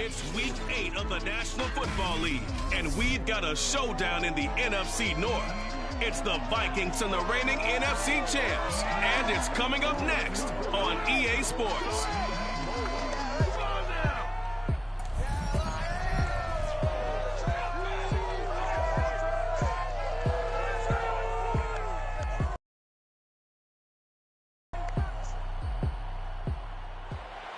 It's week 8 of the National Football League, and we've got a showdown in the NFC North. It's the Vikings and the reigning NFC champs, and it's coming up next on EA Sports.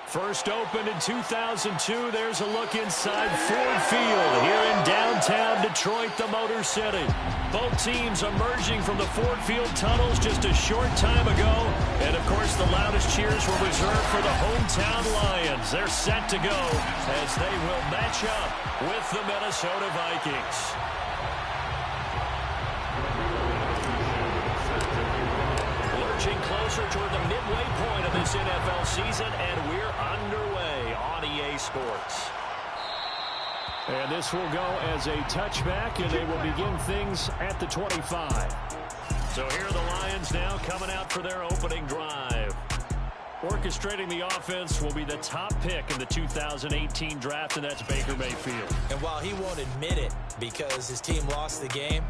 First opened in 2002, there's a look inside Ford Field here in downtown Detroit, the Motor City. Both teams emerging from the Ford Field tunnels just a short time ago. And, of course, the loudest cheers were reserved for the hometown Lions. They're set to go as they will match up with the Minnesota Vikings. Closer toward the midway point of this NFL season, and we're underway on EA Sports. And this will go as a touchback, and they will begin things at the 25. So here are the Lions now coming out for their opening drive. Orchestrating the offense will be the top pick in the 2018 draft, and that's Baker Mayfield. And while he won't admit it because his team lost the game,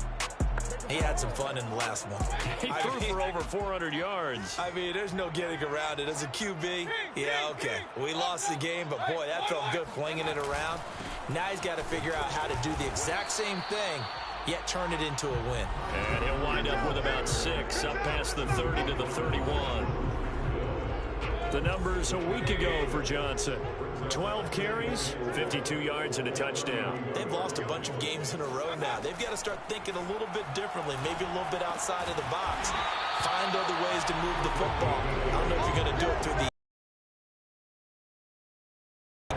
he had some fun in the last one. He threw for over 400 yards. I mean, there's no getting around it. As a QB, yeah, okay. We lost the game, but, boy, that felt good flinging it around. Now he's got to figure out how to do the exact same thing, yet turn it into a win. And he'll wind up with about 6, up past the 30 to the 31. The numbers a week ago for Johnson. 12 carries, 52 yards, and a touchdown. They've lost a bunch of games in a row now. They've got to start thinking a little bit differently, maybe a little bit outside of the box. Find other ways to move the football. I don't know if you're going to do it through the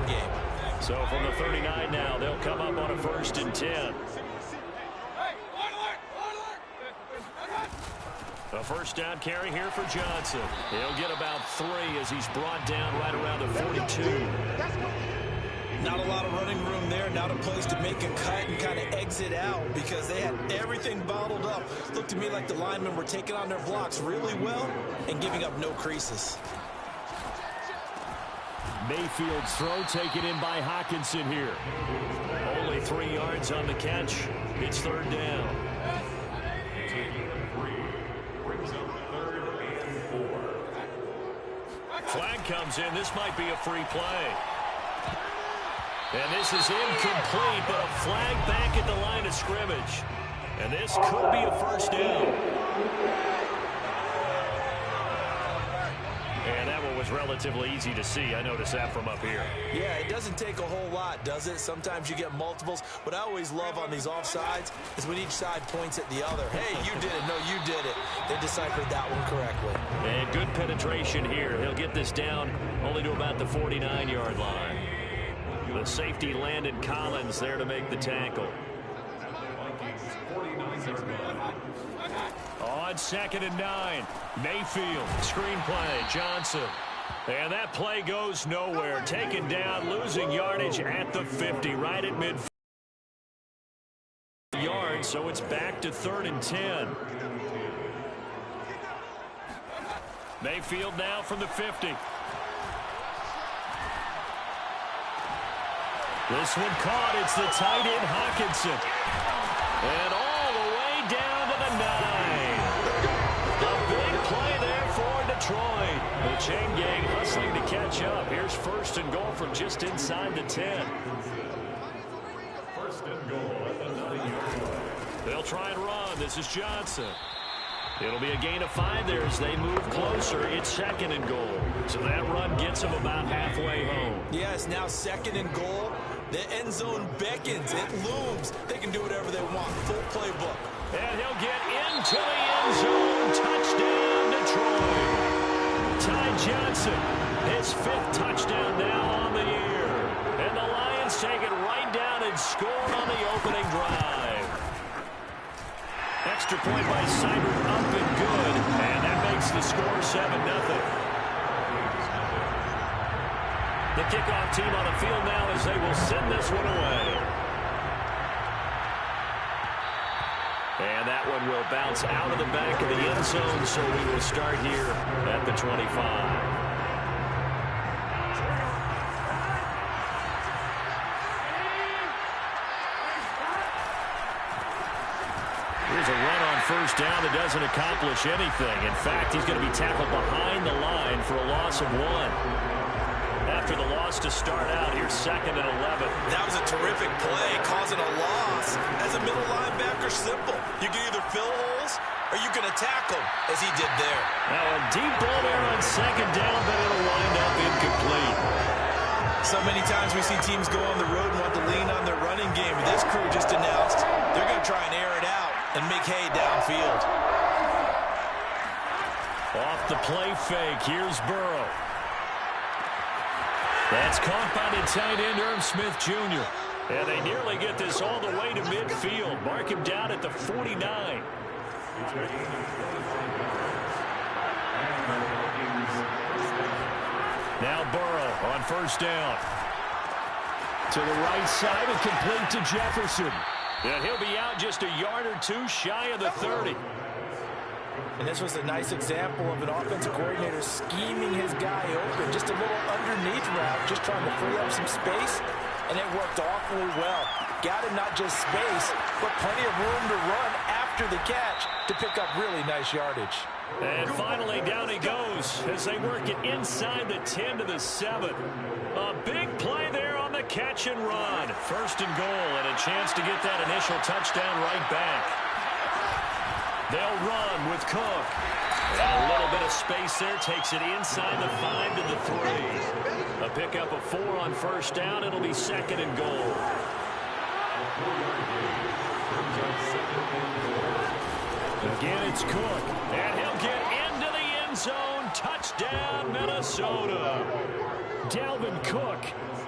game. So from the 39 now, they'll come up on a 1st and 10. A first down carry here for Johnson. He'll get about 3 as he's brought down right around the 42. Not a lot of running room there. Not a place to make a cut and kind of exit out because they had everything bottled up. Looked to me like the linemen were taking on their blocks really well and giving up no creases. Mayfield's throw taken in by Hockenson here. Only 3 yards on the catch. It's 3rd down. Flag comes in. This might be a free play. And this is incomplete, but a flag back at the line of scrimmage. And this could be a 1st down. And that one was relatively easy to see. I noticed that from up here. Yeah, it doesn't take a whole lot, does it? Sometimes you get multiples. What I always love on these offsides is when each side points at the other. Hey, you did it. No, you did it. They deciphered that one correctly. And good penetration here. He'll get this down only to about the 49-yard line. The safety Landon Collins there to make the tackle. On 2nd and 9, Mayfield, screen play, Johnson. And that play goes nowhere. Taken down, losing yardage at the 50, right at mid yards, so it's back to 3rd and 10. Mayfield now from the 50. This one caught. It's the tight end, Hockenson. And all the way down to the 9. A big play there for Detroit. The chain gang hustling to catch up. Here's 1st and goal from just inside the 10. 1st and goal at the 9-yard line. They'll try and run. This is Johnson. It'll be a gain of 5 there as they move closer. It's 2nd and goal. So that run gets them about halfway home. Yeah, it's now 2nd and goal. The end zone beckons. It looms. They can do whatever they want. Full playbook. And he'll get into the end zone. Touchdown, Detroit. Ty Johnson, his 5th touchdown now on the year. And the Lions take it right down and score on the opening drive. Extra point by Seibert up and good. And that makes the score 7-0. The kickoff team on the field now as they will send this one away. And that one will bounce out of the back of the end zone, so we will start here at the 25. first down that doesn't accomplish anything. In fact, he's going to be tackled behind the line for a loss of 1. After the loss to start out, here's 2nd and 11. That was a terrific play, causing a loss. As a middle linebacker, simple. You can either fill holes or you can attack them, as he did there. Now a deep ball there on 2nd down, but it'll wind up incomplete. So many times we see teams go on the road and want to lean on their running game. This crew just announced they're going to try and air it out and make hay downfield. Off the play fake, here's Burrow. That's caught by the tight end, Irv Smith Jr. And they nearly get this all the way to midfield. Mark him down at the 49. Now Burrow on first down. To the right side and complete to Jefferson. And he'll be out just a yard or 2 shy of the 30. And this was a nice example of an offensive coordinator scheming his guy open. Just a little underneath route, just trying to free up some space. And it worked awfully well. Got him not just space, but plenty of room to run after the catch to pick up really nice yardage. And finally, down he goes as they work it inside the 10 to the 7. A big play there on the catch and run. 1st and goal, and a chance to get that initial touchdown right back. They'll run with Cook. And a little bit of space there takes it inside the 5 to the 3. A pickup of 4 on first down. It'll be 2nd and goal. Again, it's Cook. And he'll get into the end zone. Touchdown, Minnesota. Dalvin Cook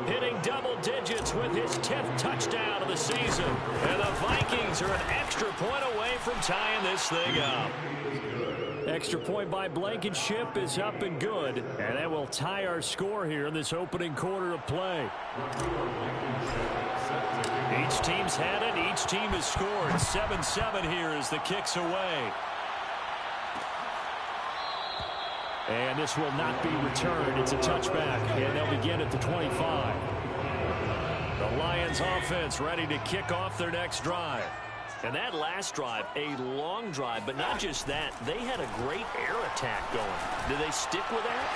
hitting double digits with his 10th touchdown of the season. And the Vikings are an extra point away from tying this thing up. Extra point by Blankenship is up and good. And that will tie our score here in this opening quarter of play. Each team's had it. Each team has scored. 7-7 here as the kick's away. And this will not be returned. It's a touchback, and they'll begin at the 25. The Lions offense ready to kick off their next drive. And that last drive, a long drive, but not just that. They had a great air attack going. Do they stick with that?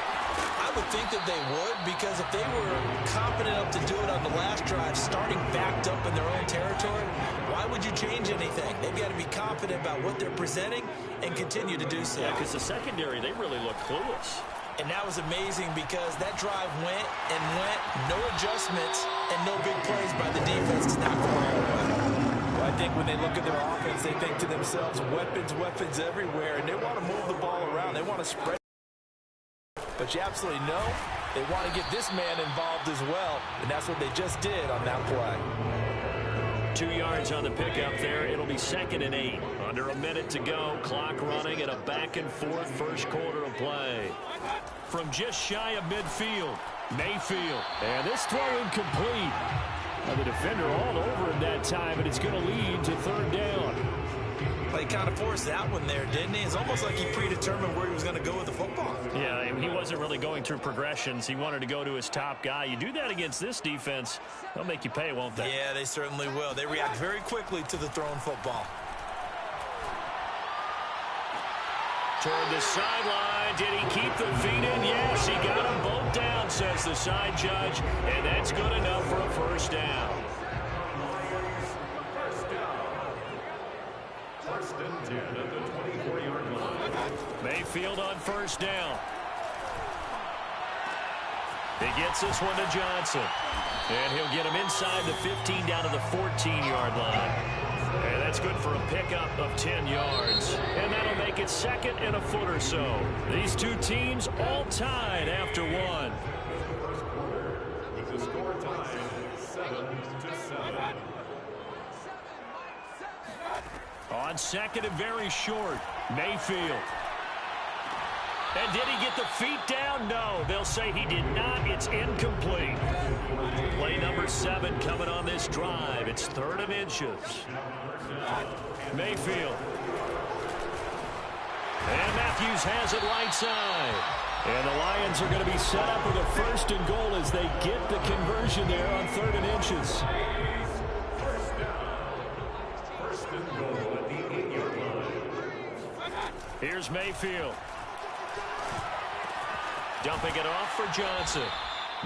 I would think that they would, because if they were confident enough to do it on the last drive, starting backed up in their own territory, why would you change anything? They've got to be confident about what they're presenting and continue to do so. Yeah, because the secondary, they really look clueless. And that was amazing because that drive went and went, no adjustments, and no big plays by the defense. It's not going all the way. Well, I think when they look at their offense, they think to themselves, weapons, weapons everywhere, and they want to move the ball around. They want to spread. But you absolutely know they want to get this man involved as well, and that's what they just did on that play. 2 yards on the pickup there. It'll be 2nd and 8. Under a minute to go. Clock running and a back-and-forth first quarter of play. From just shy of midfield, Mayfield. And this throw incomplete. Now the defender all over him that time, and it's going to lead to 3rd down. Well, he kind of forced that one there, didn't he? It's almost like he predetermined where he was going to go with the football. Yeah, he wasn't really going through progressions. He wanted to go to his top guy. You do that against this defense, they'll make you pay, won't they? Yeah, they certainly will. They react very quickly to the thrown football. Toward the sideline. Did he keep the feet in? Yes, he got them both down, says the side judge. And that's good enough for a first down. First and 10 at the 24-yard line. Mayfield on first down. He gets this one to Johnson. And he'll get him inside the 15 down to the 14-yard line. And that's good for a pickup of 10 yards. And that'll make it 2nd and a foot or so. These two teams all tied after one. With the score tied 7-7. On 2nd and very short, Mayfield. And did he get the feet down? No, they'll say he did not. It's incomplete. Play number 7 coming on this drive. It's 3rd and inches. Mayfield. And Matthews has it right side. And the Lions are going to be set up with a 1st and goal as they get the conversion there on 3rd and inches. First and goal at the 8-yard line. Here's Mayfield. Dumping it off for Johnson.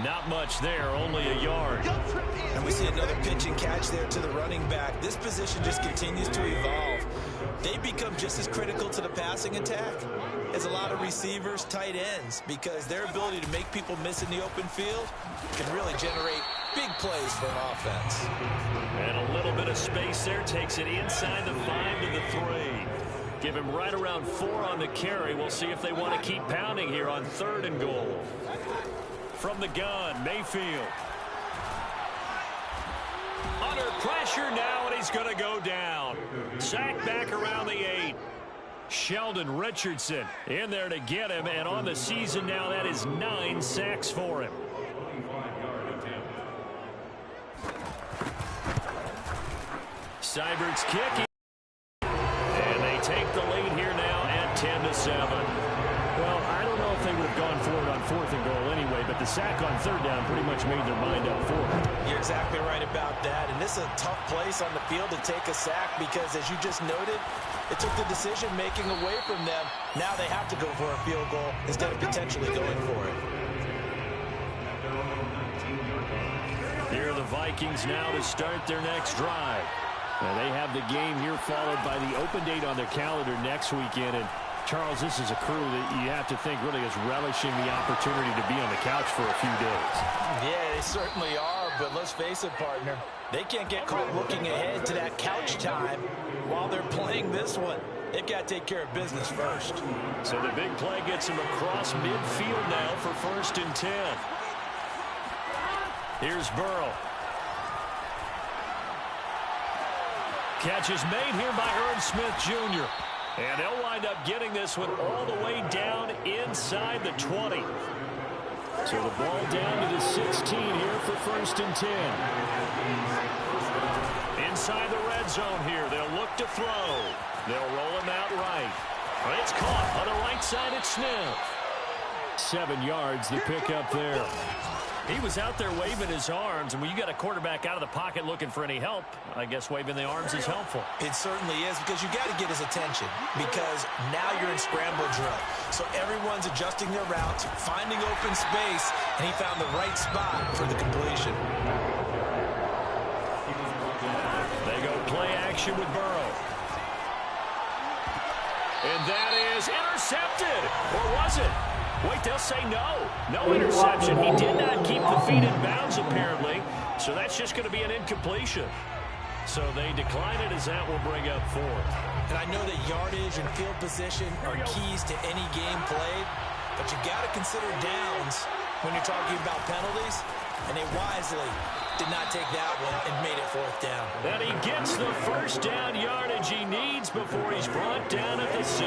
Not much there, only a yard. And we see another pitch and catch there to the running back. This position just continues to evolve. They become just as critical to the passing attack as a lot of receivers, tight ends, because their ability to make people miss in the open field can really generate big plays for an offense. And a little bit of space there, takes it inside the 5 to the 3. Give him right around 4 on the carry. We'll see if they want to keep pounding here on 3rd and goal. From the gun, Mayfield. Under pressure now, and he's going to go down. Sacked back around the 8. Sheldon Richardson in there to get him, and on the season now, that is 9 sacks for him. Seibert's kicking. And they take the lead here now at 10-7. Well, I don't know if they would have gone for it on 4th and goal anyway, but the sack on 3rd down pretty much made their mind up for it. You're exactly right about that, and this is a tough place on the field to take a sack because, as you just noted, it took the decision-making away from them. Now they have to go for a field goal instead of potentially going for it. Here are the Vikings now to start their next drive. Now they have the game here followed by the open date on their calendar next weekend, and Charles, this is a crew that you have to think really is relishing the opportunity to be on the couch for a few days. Yeah, they certainly are, but let's face it, partner. They can't get caught looking ahead to that couch time while they're playing this one. They've got to take care of business first. So the big play gets them across midfield now for 1st and 10. Here's Burrow. Catch is made here by Irv Smith Jr. And they'll wind up getting this one all the way down inside the 20. So the ball down to the 16 here for 1st and 10. Inside the red zone here. They'll look to throw. They'll roll him out right. It's caught on the right side at Smith. 7 yards the pick up there. He was out there waving his arms, and when you got a quarterback out of the pocket looking for any help, I guess waving the arms is helpful. It certainly is, because you got to get his attention, because now you're in scramble drill. So everyone's adjusting their routes, finding open space, and he found the right spot for the completion. They go play action with Burrow. And that is intercepted. Or was it? Wait, they'll say no. No interception. He did not keep the feet in bounds, apparently. So that's just going to be an incompletion. So they decline it as that will bring up 4th. And I know that yardage and field position are keys to any game played, but you got to consider downs when you're talking about penalties. And they wisely did not take that one and made it 4th down. And he gets the 1st down yardage he needs before he's brought down at the 6.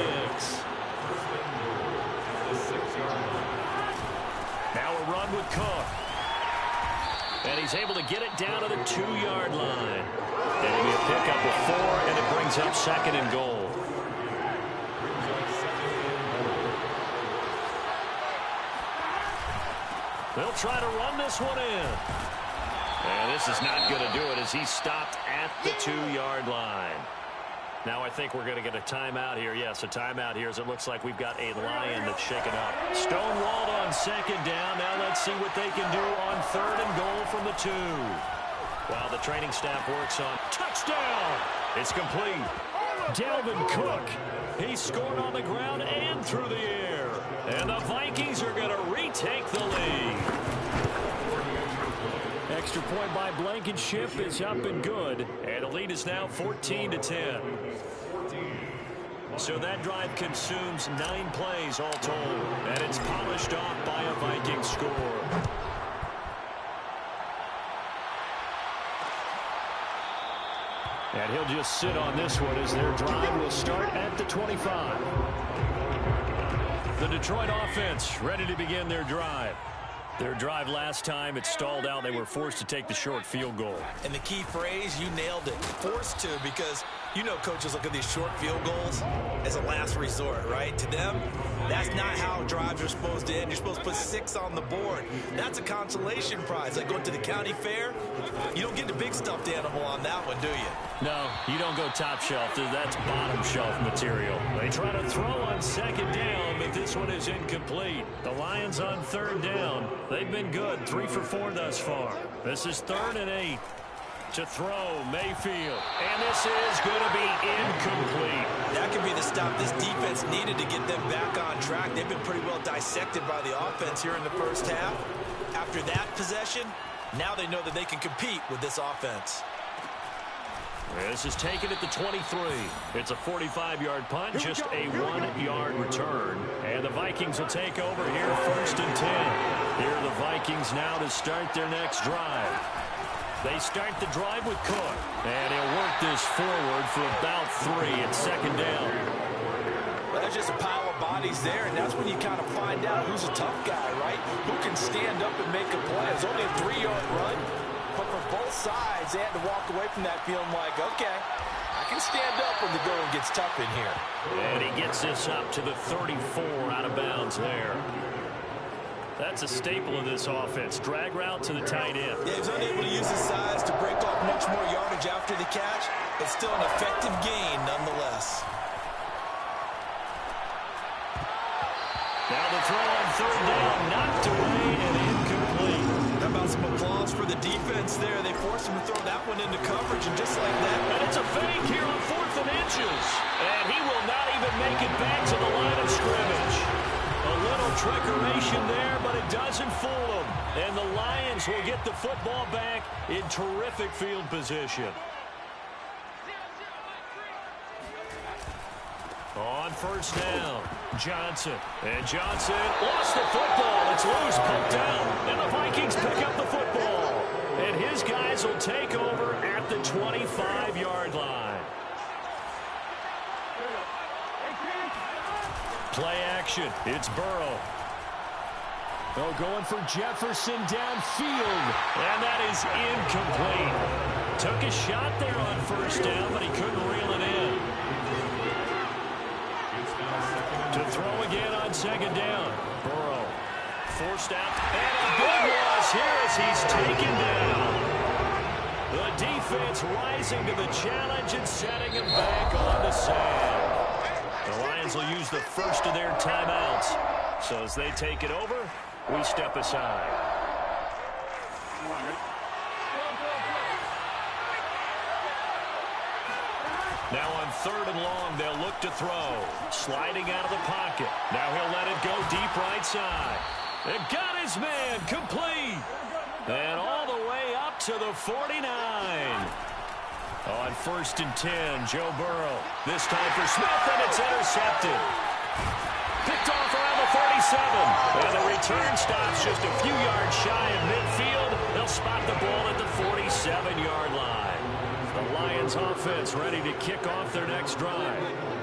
Now a run with Cook. And he's able to get it down to the 2-yard line. It'll be a pickup of 4, and it brings up 2nd and goal. They'll try to run this one in. And this is not going to do it as he's stopped at the 2-yard line. Now I think we're going to get a timeout here. Yes, a timeout here as it looks like we've got a Lion that's shaken up. Stonewalled on 2nd down. Now let's see what they can do on 3rd and goal from the 2. While the training staff works on touchdown. It's complete. Dalvin Cook. He scored on the ground and through the air. And the Vikings are going to retake the lead. Extra point by Blankenship is up and good. And the lead is now 14-10. So that drive consumes 9 plays all told. And it's polished off by a Viking score. And he'll just sit on this one as their drive will start at the 25. The Detroit offense ready to begin their drive. Their drive last time, it stalled out. They were forced to take the short field goal. And the key phrase, you nailed it. Forced to, because You know, coaches look at these short field goals as a last resort, right? To them, that's not how drives are supposed to end. You're supposed to put 6 on the board. That's a consolation prize. Like going to the county fair, you don't get the big stuffed animal on that one, do you? No, you don't go top shelf. That's bottom shelf material. They try to throw on second down, but this one is incomplete. The Lions on third down. They've been good, 3 for 4 thus far. This is 3rd and 8. To throw, Mayfield. And this is going to be incomplete. That could be the stop this defense needed to get them back on track. They've been pretty well dissected by the offense here in the first half. After that possession, now they know that they can compete with this offense. This is taken at the 23. It's a 45-yard punt, just a 1-yard return. And the Vikings will take over here 1st and 10. Here are the Vikings now to start their next drive. They start the drive with Cook. And he'll work this forward for about 3 at 2nd down. Well, there's just a pile of bodies there, and that's when you kind of find out who's a tough guy, right? Who can stand up and make a play. It's only a 3-yard run. But for both sides, they had to walk away from that feeling like, okay, I can stand up when the going gets tough in here. And he gets this up to the 34 out of bounds there. That's a staple of this offense. Drag route to the tight end. Yeah, he's unable to use his size to break off much more yardage after the catch, but still an effective gain nonetheless. Now the throw on 3rd down, knocked away and incomplete. How about some applause for the defense there? They forced him to throw that one into coverage, and just like that. And it's a fake here on 4th and inches. And he will not even make it back to the line of scrimmage. A little trickeration there, but it doesn't fool them. And the Lions will get the football back in terrific field position. On 1st down, Johnson. And Johnson lost the football. It's loose, poked out. And the Vikings pick up the football. And his guys will take over at the 25-yard line. Play action. It's Burrow. Oh, going for Jefferson downfield. And that is incomplete. Took a shot there on 1st down, but he couldn't reel it in. To throw again on 2nd down. Burrow forced out. And a big loss here as he's taken down. The defense rising to the challenge and setting him back on the sand. The Lions will use the first of their timeouts. So as they take it over, we step aside. Now on 3rd and long, they'll look to throw. Sliding out of the pocket. Now he'll let it go deep right side. And got his man complete. And all the way up to the 49. On 1st and 10, Joe Burrow. This time for Smith, and it's intercepted. Picked off around the 37. And the return stops just a few yards shy of midfield. They'll spot the ball at the 47-yard line. The Lions offense ready to kick off their next drive.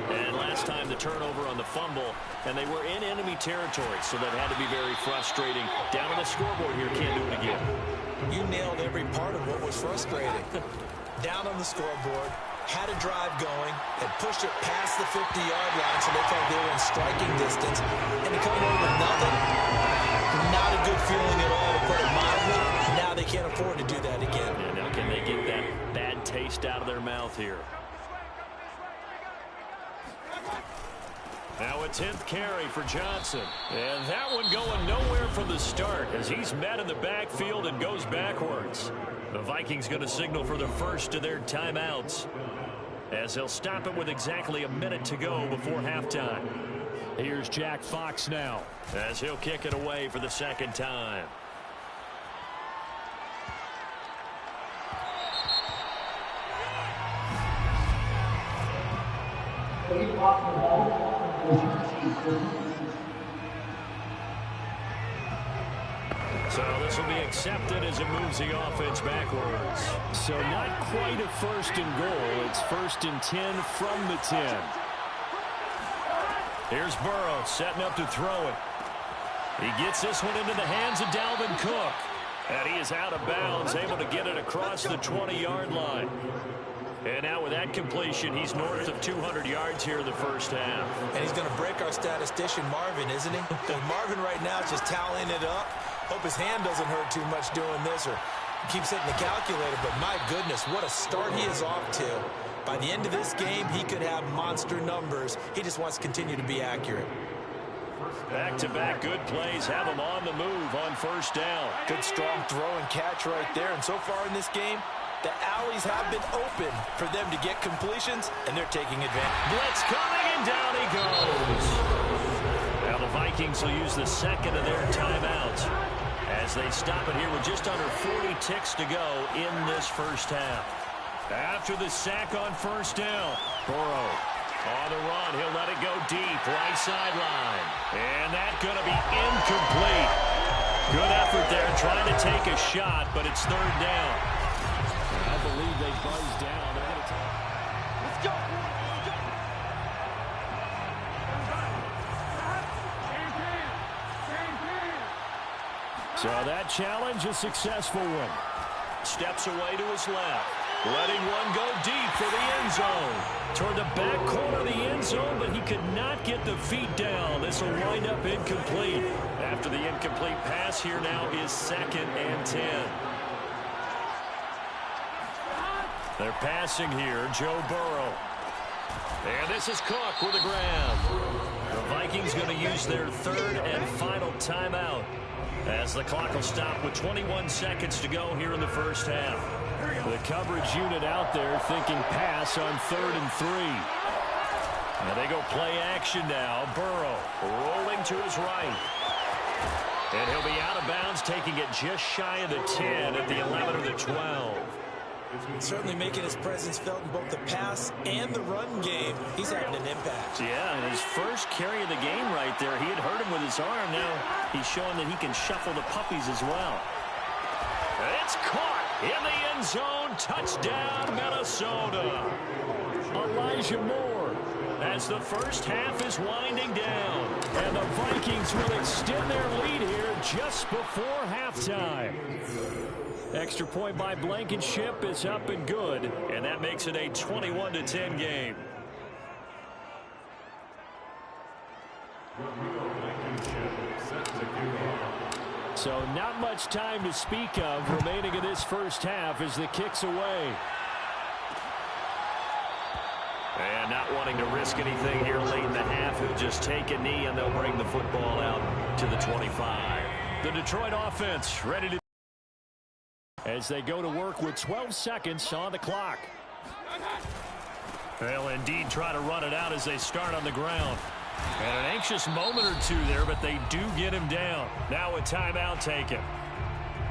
And last time the turnover on the fumble, and they were in enemy territory, so that had to be very frustrating. Down on the scoreboard here, can't do it again. You nailed every part of what was frustrating. Down on the scoreboard, had a drive going, had pushed it past the 50-yard line, so they felt they were in striking distance, and to come away with nothing, not a good feeling at all, to put it mildly. Now they can't afford to do that again. Yeah, now can they get that bad taste out of their mouth here? Now a 10th carry for Johnson. And that one going nowhere from the start as he's met in the backfield and goes backwards. The Vikings going to signal for the first of their timeouts as they'll stop it with exactly a minute to go before halftime. Here's Jack Fox now as he'll kick it away for the 2nd time. So this will be accepted as it moves the offense backwards. So not quite a 1st and goal. It's 1st and 10 from the 10. Here's Burrow setting up to throw it. He gets this one into the hands of Dalvin Cook. And he is out of bounds, able to get it across the 20-yard line. And now with that completion, he's north of 200 yards here in the first half. And he's going to break our statistician Marvin, isn't he? Because Marvin right now is just tallying it up. Hope his hand doesn't hurt too much doing this or keeps hitting the calculator. But my goodness, what a start he is off to. By the end of this game, he could have monster numbers. He just wants to continue to be accurate. Back-to-back good plays have him on the move on first down. Good strong throw and catch right there. And so far in this game, the alleys have been open for them to get completions, and they're taking advantage. Blitz coming, and down he goes. Now the Vikings will use the second of their timeouts as they stop it here with just under 40 ticks to go in this first half. After the sack on first down, Burrow on the run. He'll let it go deep, right sideline. And that's going to be incomplete. Good effort there, trying to take a shot, but it's third down. I believe they buzzed down. They're going to take. Let's go. So that challenge, a successful one. Steps away to his left. Letting one go deep for the end zone. Toward the back corner of the end zone, but he could not get the feet down. This will wind up incomplete. After the incomplete pass, here now is 2nd and 10. They're passing here, Joe Burrow. And this is Cook with the grab. The Vikings going to use their third and final timeout as the clock will stop with 21 seconds to go here in the first half. The coverage unit out there thinking pass on 3rd and 3. And they go play action now. Burrow rolling to his right. And he'll be out of bounds, taking it just shy of the 10 at the 11 or the 12. Certainly making his presence felt in both the pass and the run game. He's having an impact. Yeah, and his first carry of the game right there, he had hurt him with his arm. Now he's showing that he can shuffle the puppies as well. It's caught in the end zone. Touchdown, Minnesota. Elijah Moore as the first half is winding down. And the Vikings will extend their lead here just before halftime. Extra point by Blankenship is up and good, and that makes it a 21-10 game. So not much time to speak of remaining in this first half as the kick's away. And not wanting to risk anything here late in the half, he'll just take a knee and they'll bring the football out to the 25. The Detroit offense ready to as they go to work with 12 seconds on the clock. They'll indeed try to run it out as they start on the ground. And an anxious moment or two there, but they do get him down. Now a timeout taken.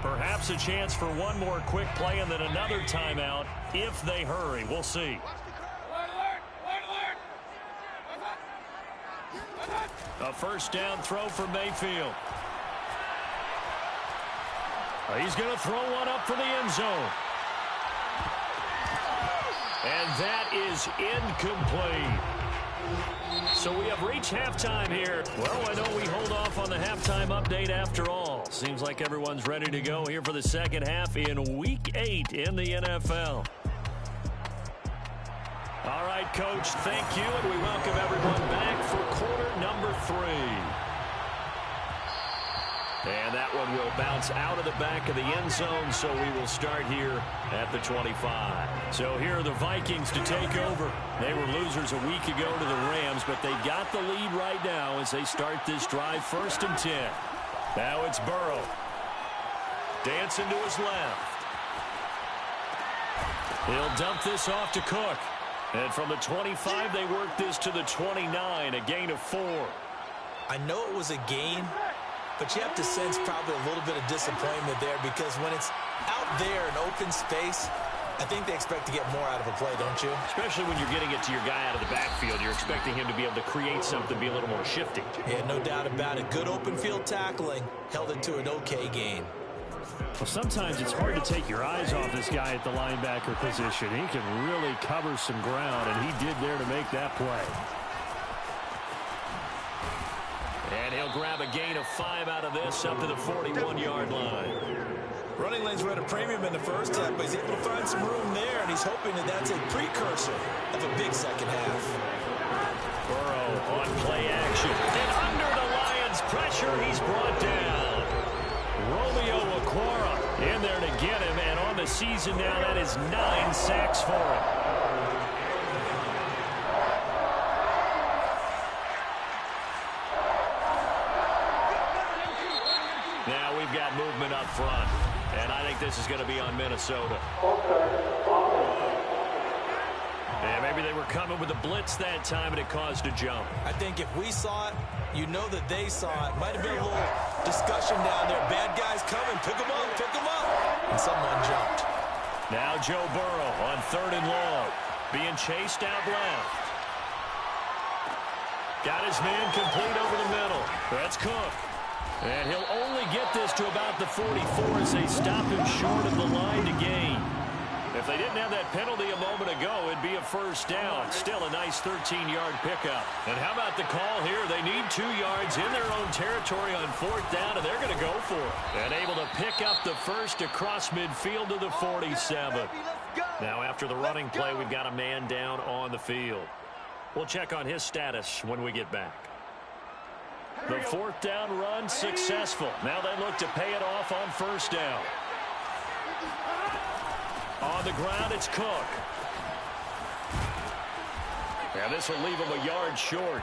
Perhaps a chance for one more quick play and then another timeout if they hurry. We'll see. A first down throw for Mayfield. He's going to throw one up for the end zone. And that is incomplete. So we have reached halftime here. Well, I know we hold off on the halftime update after all. Seems like everyone's ready to go here for the second half in Week 8 in the NFL. All right, Coach, thank you, and we welcome everyone back for quarter number 3. And that one will bounce out of the back of the end zone, so we will start here at the 25. So here are the Vikings to take over. They were losers a week ago to the Rams, but they got the lead right now as they start this drive 1st and 10. Now it's Burrow. Dancing to his left. He'll dump this off to Cook. And from the 25, they work this to the 29, a gain of 4. I know it was a gain, but you have to sense probably a little bit of disappointment there because when it's out there in open space, I think they expect to get more out of a play, don't you? Especially when you're getting it to your guy out of the backfield. You're expecting him to be able to create something, be a little more shifty. Yeah, no doubt about it. Good open field tackling held it to an okay gain. Well, sometimes it's hard to take your eyes off this guy at the linebacker position. He can really cover some ground, and he did there to make that play. And he'll grab a gain of 5 out of this up to the 41-yard line. Running lanes were at a premium in the first half, but he's able to find some room there, and he's hoping that that's a precursor of a big second half. Burrow on play action. And under the Lions' pressure, he's brought down. Romeo Okwara in there to get him, and on the season now, that is 9 sacks for him. Now we've got movement up front, and I think this is going to be on Minnesota. And maybe they were coming with a blitz that time, and it caused a jump. I think if we saw it, you know that they saw it. Might have been a little discussion down there. Bad guys coming. Pick them up. Pick them up. And someone jumped. Now Joe Burrow on 3rd and long. Being chased out left. Got his man complete over the middle. That's Cook. And he'll only get this to about the 44 as they stop him short of the line to gain. If they didn't have that penalty a moment ago, it'd be a first down. Still a nice 13-yard pickup. And how about the call here? They need 2 yards in their own territory on 4th down, and they're going to go for it. And able to pick up the first across midfield to the 47. Now after the running play, we've got a man down on the field. We'll check on his status when we get back. The 4th down run successful. Now they look to pay it off on 1st down. On the ground, it's Cook. Now this will leave him a yard short.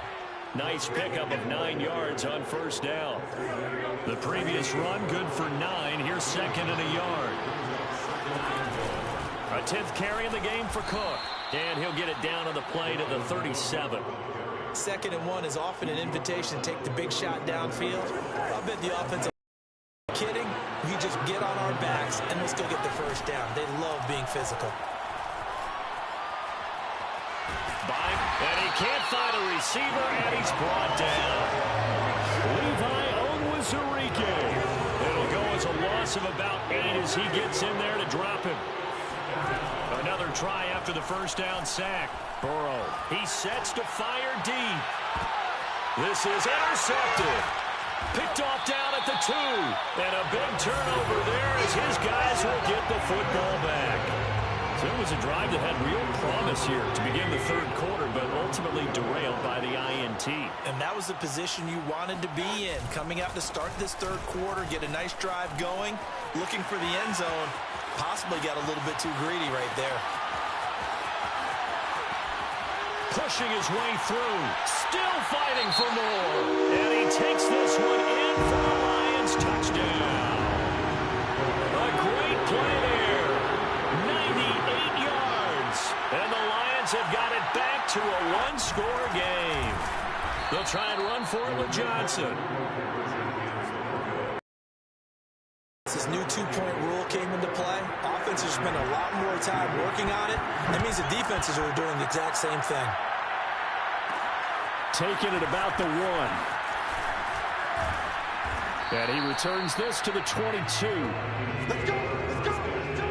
Nice pickup of 9 yards on 1st down. The previous run, good for 9. Here's 2nd and a yard. A 10th carry in the game for Cook. And he'll get it down on the play to the 37. 2nd and 1 is often an invitation to take the big shot downfield. I bet the offense kidding. We just get on our backs and let's go get the first down. They love being physical. And he can't find a receiver, and he's brought down. Levi Onwuzurike. It'll go as a loss of about 8 as he gets in there to drop him. Another try after the first down sack. Burrow, he sets to fire deep. This is intercepted. Picked off down at the 2. And a big turnover there as his guys will get the football back. So it was a drive that had real promise here to begin the 3rd quarter, but ultimately derailed by the INT. And that was the position you wanted to be in. Coming out to start this 3rd quarter, get a nice drive going, looking for the end zone. Possibly got a little bit too greedy right there. Pushing his way through. Still fighting for more. And he takes this one in for the Lions touchdown. A great play there. 98 yards. And the Lions have got it back to a 1-score game. They'll try and run for it with Johnson. This new 2-point rule came into play. Offenses spend a lot more time working on it. That means the defenses are doing the exact same thing. Taking it about the 1. And he returns this to the 22. Let's go! Let's go! Let's go!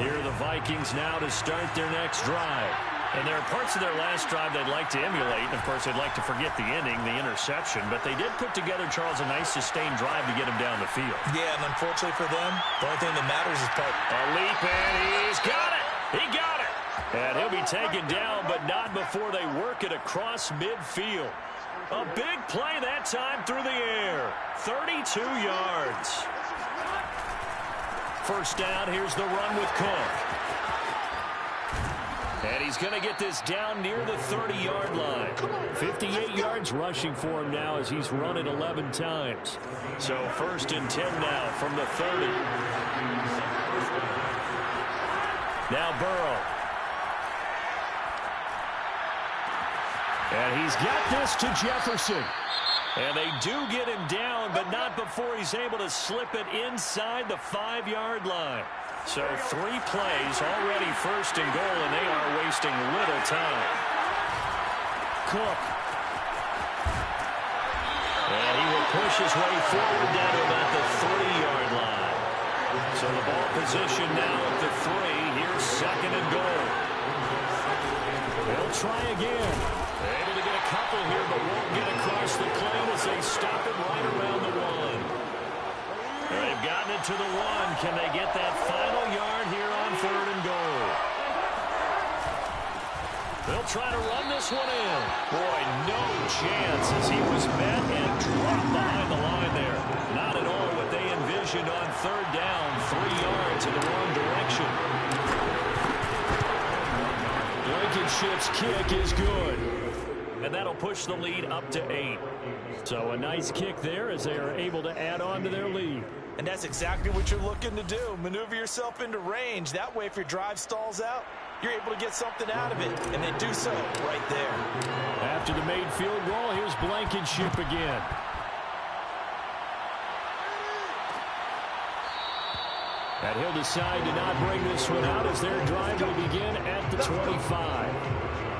Here are the Vikings now to start their next drive. And there are parts of their last drive they'd like to emulate. And, of course, they'd like to forget the ending, the interception. But they did put together, Charles, a nice sustained drive to get him down the field. Yeah, and unfortunately for them, the only thing that matters is part. A leap, and he's got it. He got it. And he'll be taken down, but not before they work it across midfield. A big play that time through the air. 32 yards. First down, here's the run with Cook. And he's going to get this down near the 30-yard line. 58 yards rushing for him now as he's run it 11 times. So 1st and 10 now from the 30. Now Burrow. And he's got this to Jefferson. And they do get him down, but not before he's able to slip it inside the 5-yard line. So 3 plays, already 1st and goal, and they are wasting little time. Cook. And he will push his way forward down to about the 3-yard line. So the ball position now at the 3. Here's 2nd and goal. They'll try again. Able to get a couple here, but won't get across the plane as they stop it right around the 1. They've gotten it to the 1. Can they get that final yard here on 3rd and goal? They'll try to run this one in. Boy, no chance as he was met and dropped behind the line there. Not at all what they envisioned on 3rd down. 3 yards in the wrong direction. Blankenship's kick is good. And that'll push the lead up to 8. So a nice kick there as they are able to add on to their lead. And that's exactly what you're looking to do. Maneuver yourself into range. That way, if your drive stalls out, you're able to get something out of it. And they do so right there. After the made field goal, here's Blankenship again. And he'll decide to not bring this one out as their drive will begin at the 25.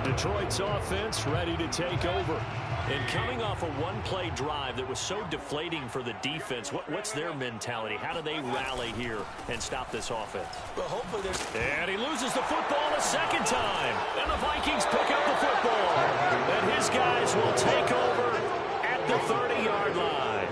Detroit's offense ready to take over. And coming off a one-play drive that was so deflating for the defense, what's their mentality? How do they rally here and stop this offense? Well, hopefully there's... And he loses the football a second time. And the Vikings pick up the football. And his guys will take over at the 30-yard line.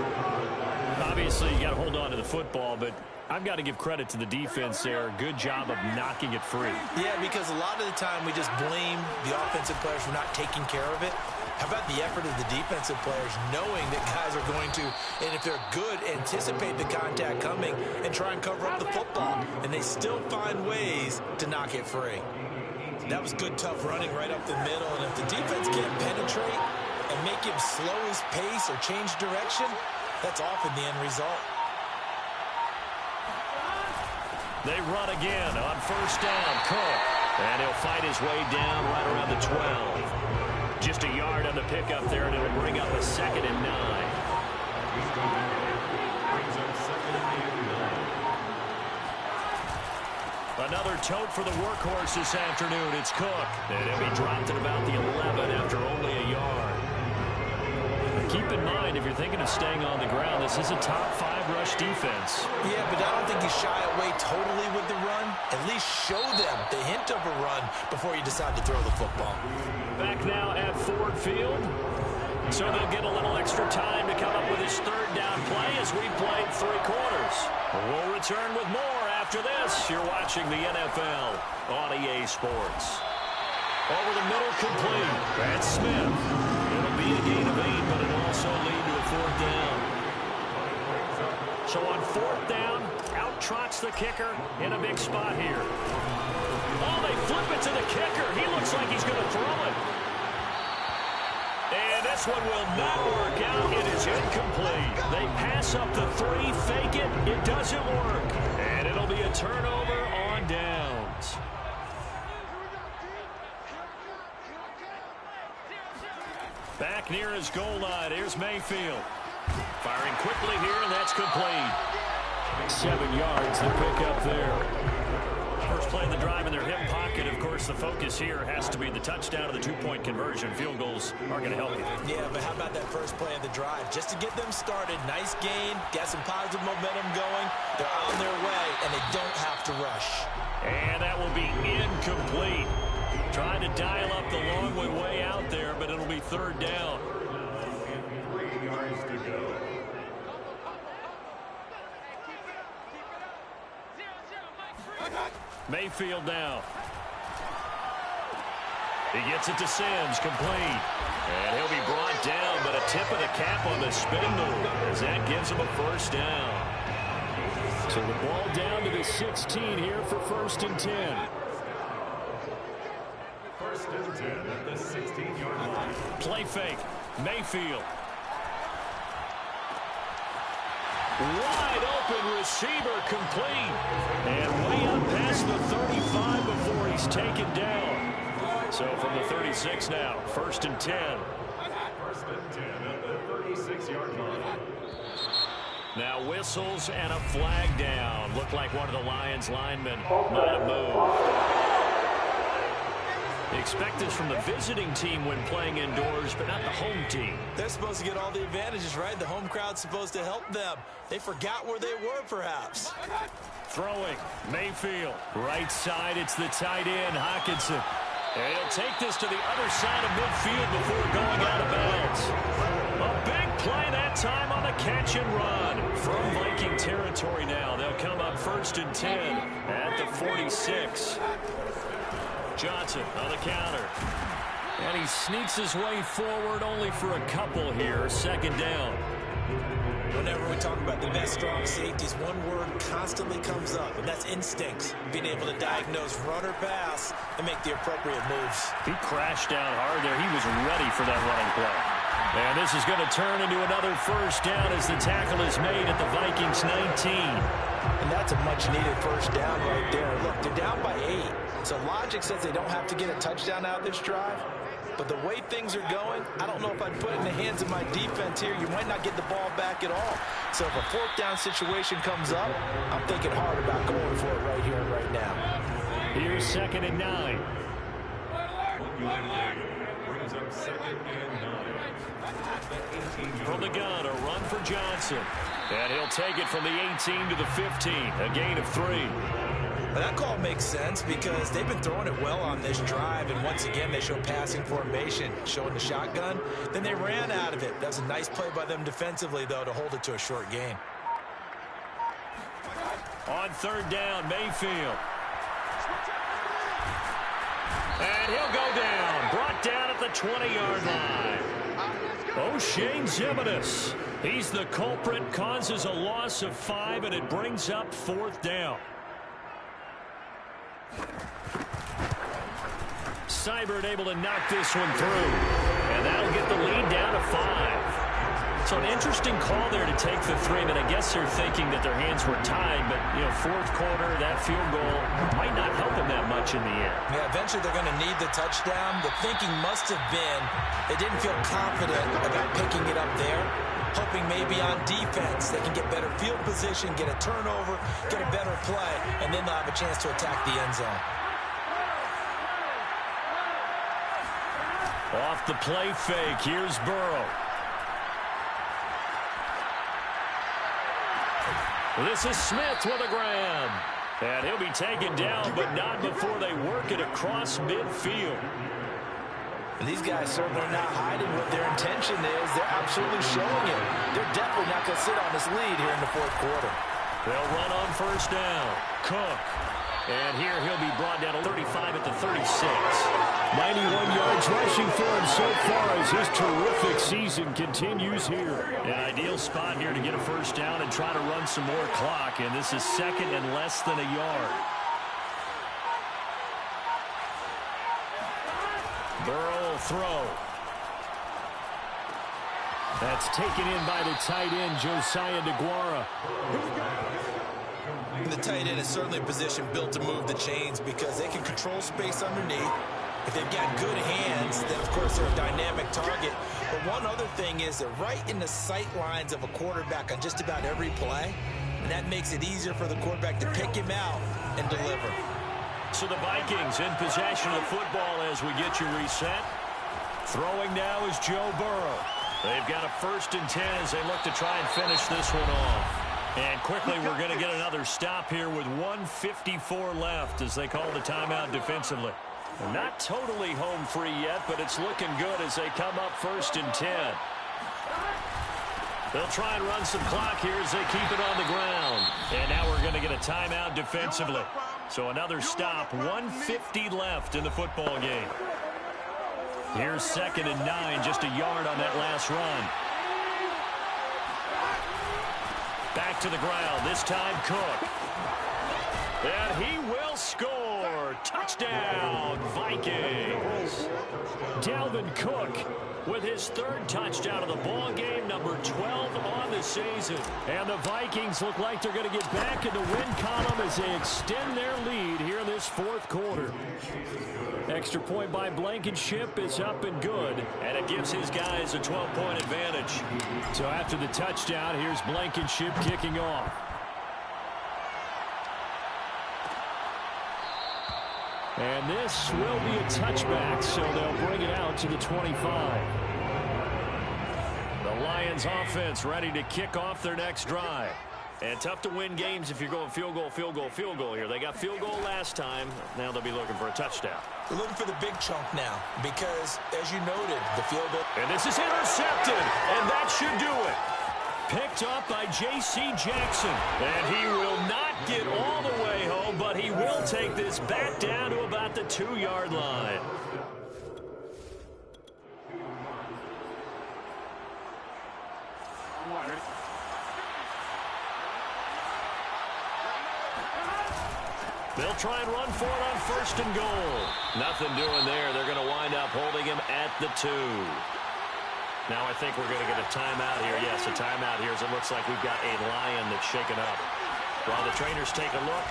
Obviously, you got to hold on to the football, but I've got to give credit to the defense there. Good job of knocking it free. Yeah, because a lot of the time we just blame the offensive players for not taking care of it. How about the effort of the defensive players knowing that guys are going to, and if they're good, anticipate the contact coming and try and cover up the football. And they still find ways to knock it free. That was good, tough running right up the middle. And if the defense can't penetrate and make him slow his pace or change direction, that's often the end result. They run again on 1st down. Cook. And he'll fight his way down right around the 12. Just a yard on the pickup there, and it'll bring up a 2nd and 9. Another tote for the workhorse this afternoon. It's Cook. And he'll be dropped at about the 11 after only a yard. Keep in mind, if you're thinking of staying on the ground, this is a top 5 rush defense. Yeah, but I don't think you shy away totally with the run. At least show them the hint of a run before you decide to throw the football. Back now at Ford Field. So they'll get a little extra time to come up with his 3rd down play as we played 3 quarters. We'll return with more after this. You're watching the NFL on EA Sports. Over the middle, complete. That's Smith. It'll be a gain of 8, but it'll also lead to a 4th down. So on 4th down, out trots the kicker in a big spot here. Oh, they flip it to the kicker. He looks like he's going to throw it. And this one will not work out. It is incomplete. They pass up the 3, fake it. It doesn't work. And it'll be a turnover on downs. Back near his goal line. Here's Mayfield. Firing quickly here, and that's complete. 7 yards to pick up there. First play of the drive in their hip pocket. Of course, the focus here has to be the touchdown of the 2-point conversion. Field goals are going to help you. Yeah, but how about that first play of the drive? Just to get them started. Nice gain. Got some positive momentum going. They're on their way, and they don't have to rush. And that will be incomplete. Trying to dial up the long way out there, but it'll be 3rd down. 3 yards to go. Mayfield now. He gets it to Sims, complete. And he'll be brought down, but a tip of the cap on the spin move as that gives him a 1st down. So the ball down to the 16 here for 1st and 10. 1st and 10 at the 16-yard line. Play fake. Mayfield. Wide open receiver, complete. And way up past the 35 before he's taken down. So from the 36 now, 1st and 10. 1st and 10 at the 36-yard line. Now whistles and a flag down. Looked like one of the Lions linemen might have moved. Expect this from the visiting team when playing indoors, but not the home team. They're supposed to get all the advantages, right? The home crowd's supposed to help them. They forgot where they were, perhaps. Throwing, Mayfield. Right side, it's the tight end, Hockenson. And he'll take this to the other side of midfield before going out of bounds. A big play that time on the catch and run. From Viking territory now, they'll come up 1st and 10 at the 46. Johnson on the counter. And he sneaks his way forward only for a couple here. 2nd down. Whenever we talk about the best strong safeties, one word constantly comes up, and that's instincts. Being able to diagnose run or pass and make the appropriate moves. He crashed down hard there. He was ready for that running play. And this is going to turn into another 1st down as the tackle is made at the Vikings 19. And that's a much-needed 1st down right there. Look, they're down by 8. So logic says they don't have to get a touchdown out of this drive. But the way things are going, I don't know if I'd put it in the hands of my defense here. You might not get the ball back at all. So if a 4th down situation comes up, I'm thinking hard about going for it right here and right now. Here's 2nd and 9. From the gun, a run for Johnson. And he'll take it from the 18 to the 15, a gain of 3. Well, that call makes sense because they've been throwing it well on this drive, and once again they show passing formation, showing the shotgun. Then they ran out of it. That was a nice play by them defensively, though, to hold it to a short gain. On 3rd down, Mayfield. And he'll go down. Brought down at the 20-yard line. O'Shane Zimenez. He's the culprit, causes a loss of 5, and it brings up 4th down. Seibert able to knock this one through. And that'll get the lead down to 5. So an interesting call there to take the 3. I guess they're thinking that their hands were tied, but, 4th quarter, that field goal might not help them that much in the end. Yeah, eventually they're going to need the touchdown. The thinking must have been they didn't feel confident about picking it up there, hoping maybe on defense they can get better field position, get a turnover, get a better play, and then they'll have a chance to attack the end zone. Off the play fake, here's Burrow. This is Smith with a grab. And he'll be taken down, but not before they work it across midfield. And these guys certainly are not hiding what their intention is. They're absolutely showing it. They're definitely not going to sit on this lead here in the 4th quarter. They'll run on 1st down. Cook. And here he'll be brought down to 35 at the 36. 91 yards rushing for him so far as his terrific season continues here. An ideal spot here to get a 1st down and try to run some more clock. And this is 2nd and less than a yard. Burrow will throw. That's taken in by the tight end, Josiah DeGuara. The tight end is certainly a position built to move the chains because they can control space underneath. If they've got good hands, then, of course, they're a dynamic target. But one other thing is they're right in the sight lines of a quarterback on just about every play, and that makes it easier for the quarterback to pick him out and deliver. So the Vikings in possession of the football as we get you reset. Throwing now is Joe Burrow. They've got a 1st and 10 as they look to try and finish this one off. And quickly, we're going to get another stop here with 1:54 left as they call the timeout defensively. Not totally home free yet, but it's looking good as they come up 1st and 10. They'll try and run some clock here as they keep it on the ground. And now we're going to get a timeout defensively. So another stop, 1:50 left in the football game. Here's 2nd and 9, just a yard on that last run. Back to the ground, this time Cook. And he will score. Touchdown, Vikings. Dalvin Cook with his 3rd touchdown of the ball game, number 12 on the season. And the Vikings look like they're going to get back in the win column as they extend their lead here in this 4th quarter. Extra point by Blankenship is up and good, and it gives his guys a 12-point advantage. So after the touchdown, here's Blankenship kicking off. And this will be a touchback, so they'll bring it out to the 25. The Lions offense ready to kick off their next drive. And tough to win games if you're going field goal, field goal, field goal here. They got field goal last time. Now they'll be looking for a touchdown. They're looking for the big chunk now because, as you noted, the field goal. And this is intercepted, and that should do it. Picked up by J.C. Jackson. And he will not get all the way home, but he will take this back down to about the 2-yard line. They'll try and run for it on 1st and goal. Nothing doing there. They're going to wind up holding him at the 2. Now I think we're going to get a timeout here. Yes, a timeout here as it looks like we've got a Lion that's shaken up. While the trainers take a look.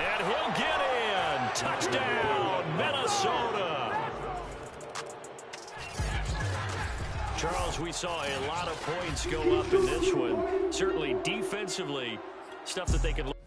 And he'll get in. Touchdown, Minnesota. Charles, we saw a lot of points go up in this one. Certainly defensively, stuff that they can look